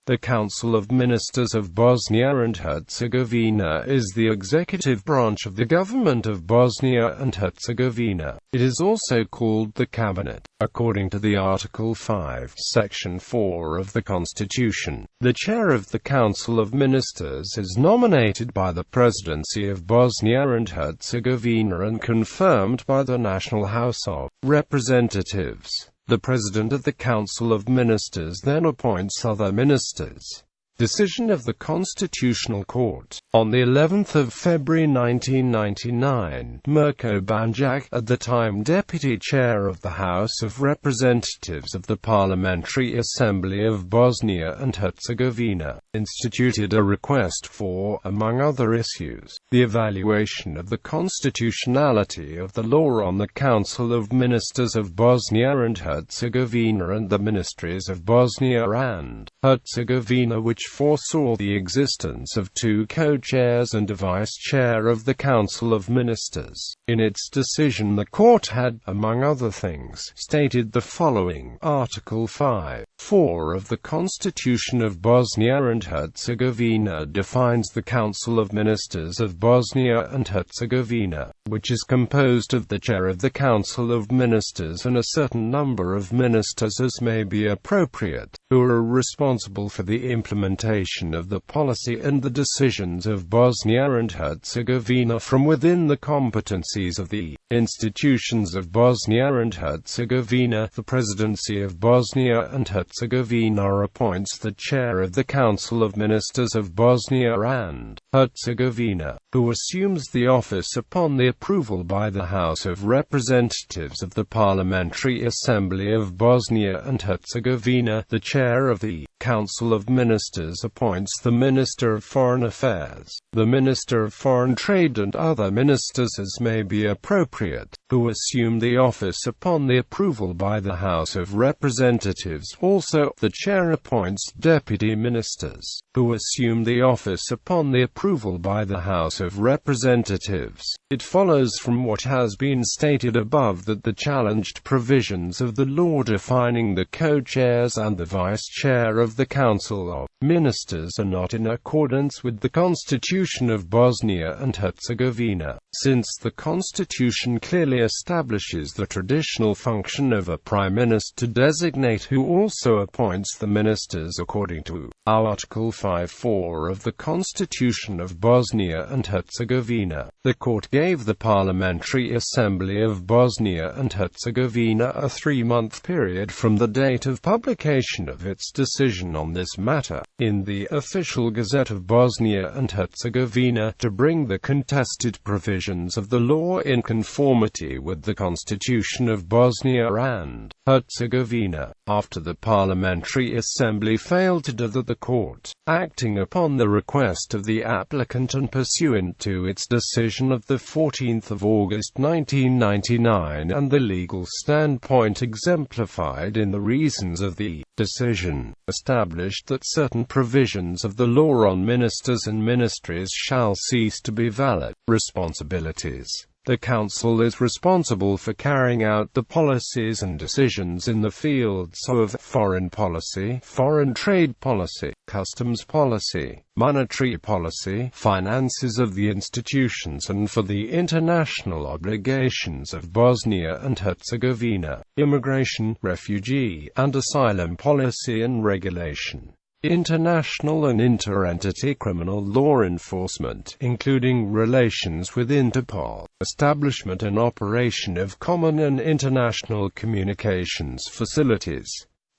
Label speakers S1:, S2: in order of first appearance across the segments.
S1: The Council of Ministers of Bosnia and Herzegovina is the executive branch of the government of Bosnia and Herzegovina. It is also called the Cabinet, according to the Article 5, Section 4 of the Constitution. The chair of the Council of Ministers is nominated by the Presidency of Bosnia and Herzegovina and confirmed by the National House of Representatives. The President of the Council of Ministers then appoints other ministers. Decision of the Constitutional Court. On the 11th of February 1999, Mirko Banjac, at the time Deputy Chair of the House of Representatives of the Parliamentary Assembly of Bosnia and Herzegovina, instituted a request for, among other issues, the evaluation of the constitutionality of the law on the Council of Ministers of Bosnia and Herzegovina and the Ministries of Bosnia and Herzegovina, which foresaw the existence of two co-chairs and a vice-chair of the Council of Ministers. In its decision, the court had, among other things, stated the following: Article 5(4) of the Constitution of Bosnia and Herzegovina defines the Council of Ministers of Bosnia and Herzegovina, which is composed of the chair of the Council of Ministers and a certain number of ministers as may be appropriate, who are responsible for the implementation of the policy and the decisions of Bosnia and Herzegovina from within the competencies of the institutions of Bosnia and Herzegovina. The Presidency of Bosnia and Herzegovina appoints the chair of the Council of Ministers of Bosnia and Herzegovina, who assumes the office upon the approval by the House of Representatives of the Parliamentary Assembly of Bosnia and Herzegovina. The chair of the Council of Ministers appoints the Minister of Foreign Affairs, the Minister of Foreign Trade and other ministers as may be appropriate, who assume the office upon the approval by the House of Representatives. Also, the chair appoints deputy ministers, who assume the office upon the approval by the House of Representatives. It follows from what has been stated above that the challenged provisions of the law defining the co-chairs and the vice-chair of the Council of Ministers are not in accordance with the Constitution of Bosnia and Herzegovina, since the Constitution clearly establishes the traditional function of a Prime Minister to designate who also appoints the ministers according to Article 5(4) of the Constitution of Bosnia and Herzegovina. The court gave the Parliamentary Assembly of Bosnia and Herzegovina a 3-month period from the date of publication of its decision on this matter in the Official Gazette of Bosnia and Herzegovina to bring the contested provisions of the law in conformity with the Constitution of Bosnia and Herzegovina. After the Parliamentary Assembly failed to do that, the court, acting upon the request of the applicant and pursuant to its decision of the 14th of August 1999 and the legal standpoint exemplified in the reasons of the decision, established that certain provisions of the law on ministers and ministries shall cease to be valid. Responsibilities. The Council is responsible for carrying out the policies and decisions in the fields of foreign policy, foreign trade policy, customs policy, monetary policy, finances of the institutions and for the international obligations of Bosnia and Herzegovina, immigration, refugee, and asylum policy and regulation. International and inter-entity criminal law enforcement, including relations with Interpol, establishment and operation of common and international communications facilities,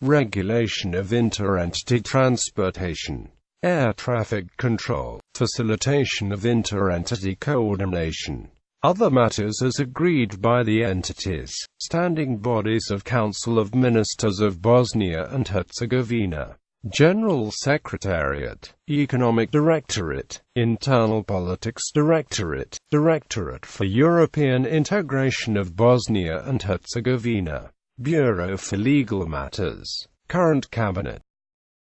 S1: regulation of inter-entity transportation, air traffic control, facilitation of inter-entity coordination. Other matters as agreed by the entities, standing bodies of Council of Ministers of Bosnia and Herzegovina. General Secretariat, Economic Directorate, Internal Politics Directorate, Directorate for European Integration of Bosnia and Herzegovina, Bureau for Legal Matters, Current Cabinet.